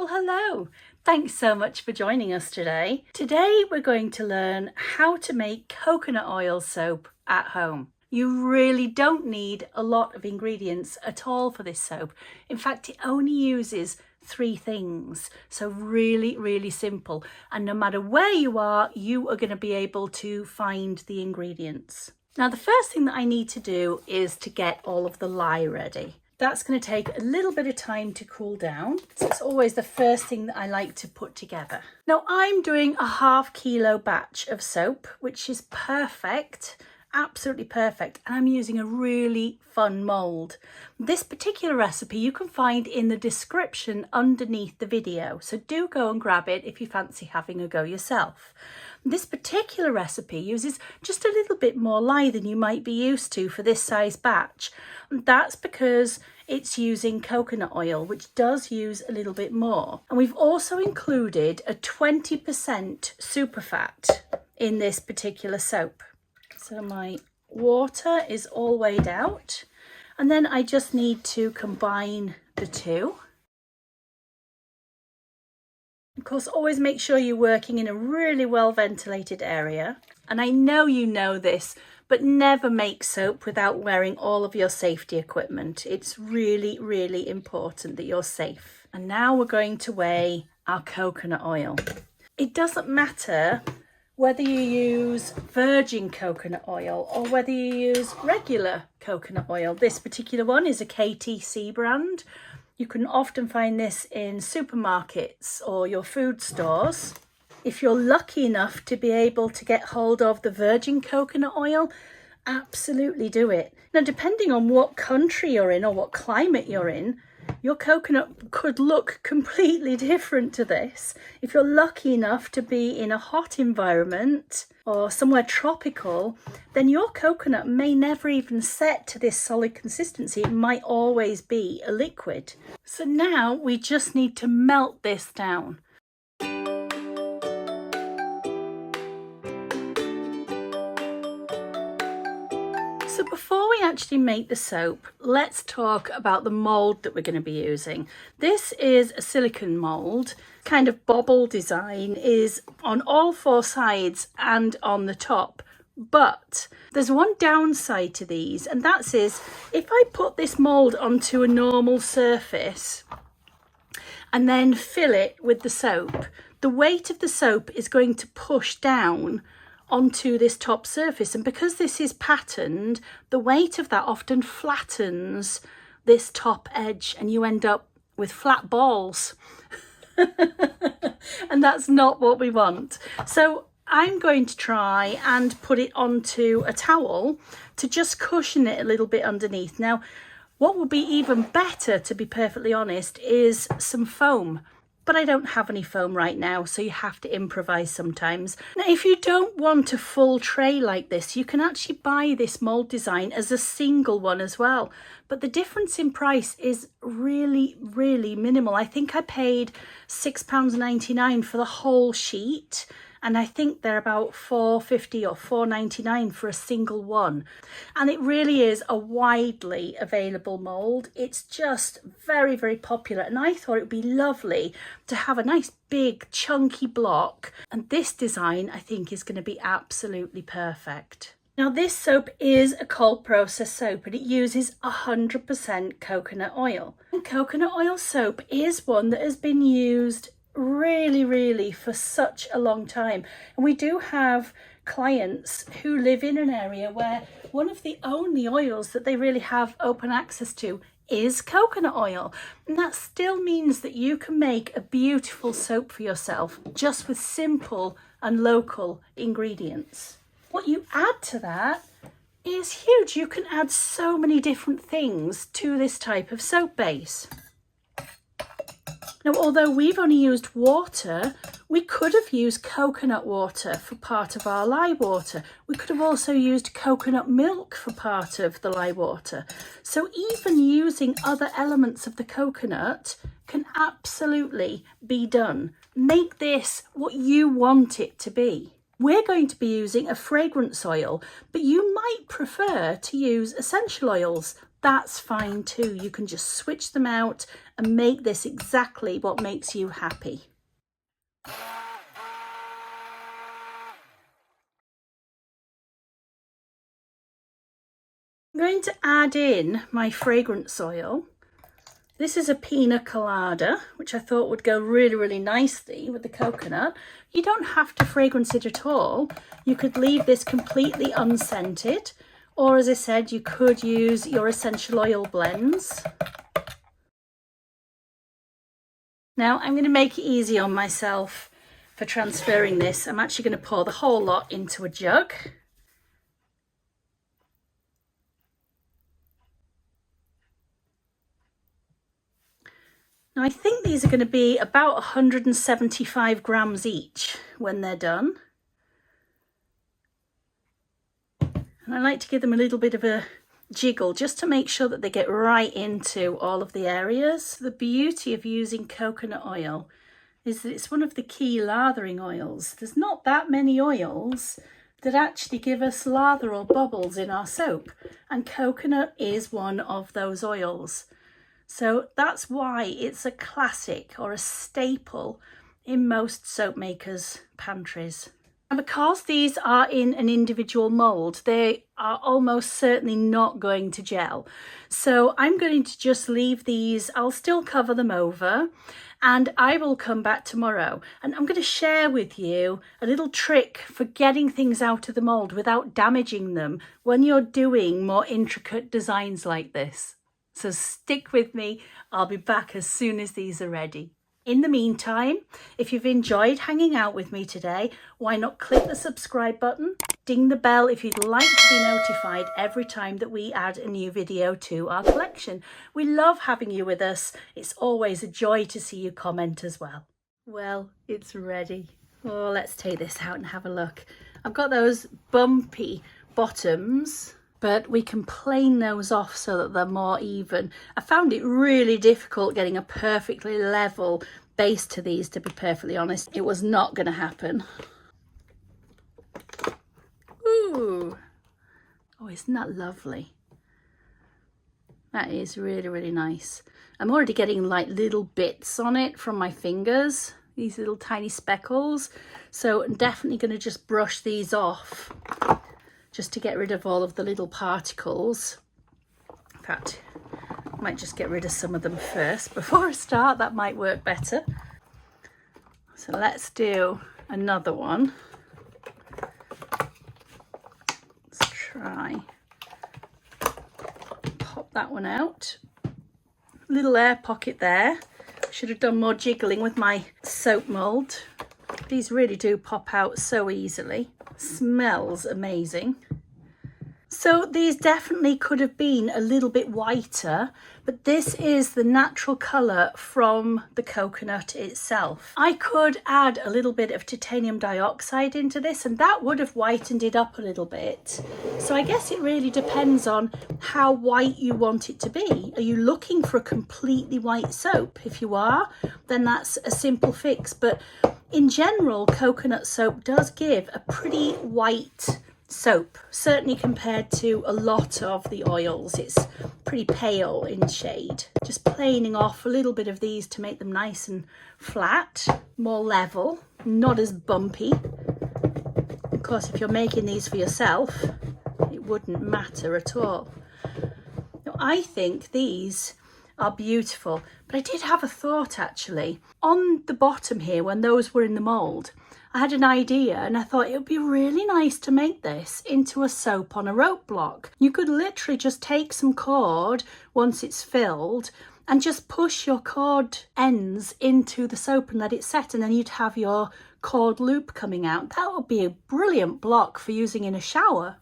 Well, hello. Thanks so much for joining us today. Today we're going to learn how to make coconut oil soap at home. You really don't need a lot of ingredients at all for this soap. In fact, it only uses 3 things. So really simple. And no matter where you are going to be able to find the ingredients. Now, the first thing that I need to do is to get all of the lye ready. That's going to take a little bit of time to cool down. So it's always the first thing that I like to put together. Now I'm doing a ½ kilo batch of soap, which is perfect, absolutely perfect. And I'm using a really fun mold. This particular recipe you can find in the description underneath the video. So do go and grab it if you fancy having a go yourself. This particular recipe uses just a little bit more lye than you might be used to for this size batch. And that's because it's using coconut oil, which does use a little bit more. And we've also included a 20% superfat in this particular soap. So my water is all weighed out. And then I just need to combine the two. Of course, always make sure you're working in a really well ventilated area. And I know you know this, but never make soap without wearing all of your safety equipment. It's really important that you're safe. And now we're going to weigh our coconut oil. It doesn't matter whether you use virgin coconut oil or whether you use regular coconut oil. This particular one is a KTC brand. You can often find this in supermarkets or your food stores. If you're lucky enough to be able to get hold of the virgin coconut oil, absolutely do it. Now, depending on what country you're in or what climate you're in, your coconut could look completely different to this. If you're lucky enough to be in a hot environment or somewhere tropical, then your coconut may never even set to this solid consistency. It might always be a liquid. So now we just need to melt this down. So before we actually make the soap, let's talk about the mold that we're going to be using. This is a silicone mold, kind of bobble design, is on all 4 sides and on the top. But there's one downside to these, and that is if I put this mold onto a normal surface and then fill it with the soap, the weight of the soap is going to push down onto this top surface, and because this is patterned, the weight of that often flattens this top edge and you end up with flat balls. And that's not what we want. So I'm going to try and put it onto a towel to just cushion it a little bit underneath. Now, what would be even better, to be perfectly honest, is some foam. But I don't have any foam right now, so you have to improvise sometimes. Now, if you don't want a full tray like this, you can actually buy this mold design as a single one as well. But the difference in price is really minimal. I think I paid £6.99 for the whole sheet. And I think they're about £4.50 or £4.99 for a single one. And it really is a widely available mould. It's just very popular. And I thought it would be lovely to have a nice big chunky block. And this design, I think, is going to be absolutely perfect. Now, this soap is a cold process soap and it uses 100% coconut oil. And coconut oil soap is one that has been used really for such a long time, and we do have clients who live in an area where one of the only oils that they really have open access to is coconut oil, and that still means that you can make a beautiful soap for yourself just with simple and local ingredients. What you add to that is huge. You can add so many different things to this type of soap base. Now, although we've only used water, we could have used coconut water for part of our lye water. We could have also used coconut milk for part of the lye water. So even using other elements of the coconut can absolutely be done. Make this what you want it to be. We're going to be using a fragrance oil, but you might prefer to use essential oils that's fine too. You can just switch them out and make this exactly what makes you happy. I'm going to add in my fragrance oil. This is a pina colada, which I thought would go really, really nicely with the coconut. You don't have to fragrance it at all. You could leave this completely unscented, or as I said, you could use your essential oil blends. Now I'm going to make it easy on myself for transferring this. I'm actually going to pour the whole lot into a jug. Now I think these are going to be about 175 grams each when they're done. And I like to give them a little bit of a jiggle just to make sure that they get right into all of the areas. The beauty of using coconut oil is that it's one of the key lathering oils. There's not that many oils that actually give us lather or bubbles in our soap, and coconut is one of those oils. So that's why it's a classic or a staple in most soap makers' pantries. And because these are in an individual mould, they are almost certainly not going to gel. So I'm going to just leave these. I'll still cover them over, and I will come back tomorrow. And I'm going to share with you a little trick for getting things out of the mould without damaging them when you're doing more intricate designs like this. So stick with me. I'll be back as soon as these are ready. In the meantime, if you've enjoyed hanging out with me today, why not click the subscribe button, ding the bell if you'd like to be notified every time that we add a new video to our collection. We love having you with us. It's always a joy to see you comment as well. Well, it's ready. Oh, let's take this out and have a look. I've got those bumpy bottoms, but we can plane those off so that they're more even. I found it really difficult getting a perfectly level base to these, to be perfectly honest. It was not going to happen. Ooh. Oh, isn't that lovely? That is really, really nice. I'm already getting like little bits on it from my fingers, these little tiny speckles. So I'm definitely going to just brush these off, just to get rid of all of the little particles. In fact, I might just get rid of some of them first before I start. That might work better. So let's do another one. Let's try. Pop that one out. Little air pocket there. Should have done more jiggling with my soap mould. These really do pop out so easily. Smells amazing. So these definitely could have been a little bit whiter, but this is the natural colour from the coconut itself. I could add a little bit of titanium dioxide into this and that would have whitened it up a little bit. So I guess it really depends on how white you want it to be. Are you looking for a completely white soap? If you are, then that's a simple fix. But in general, coconut soap does give a pretty white soap, certainly compared to a lot of the oils. It's pretty pale in shade. Just planing off a little bit of these to make them nice and flat, more level, not as bumpy. Of course, if you're making these for yourself, it wouldn't matter at all. Now, I think these are beautiful, but I did have a thought actually. On the bottom here, when those were in the mould, I had an idea and I thought it would be really nice to make this into a soap on a rope block. You could literally just take some cord once it's filled and just push your cord ends into the soap and let it set, and then you'd have your cord loop coming out. That would be a brilliant block for using in a shower.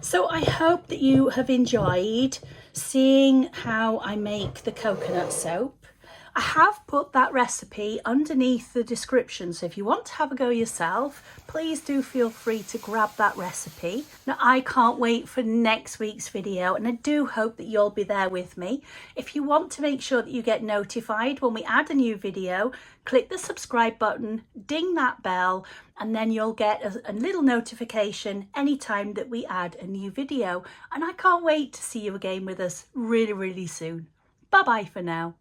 So I hope that you have enjoyed seeing how I make the coconut soap. I have put that recipe underneath the description, so if you want to have a go yourself, please do feel free to grab that recipe. Now, I can't wait for next week's video, and I do hope that you'll be there with me. If you want to make sure that you get notified when we add a new video, click the subscribe button, ding that bell, and then you'll get a little notification anytime that we add a new video. And I can't wait to see you again with us really, really soon. Bye bye for now.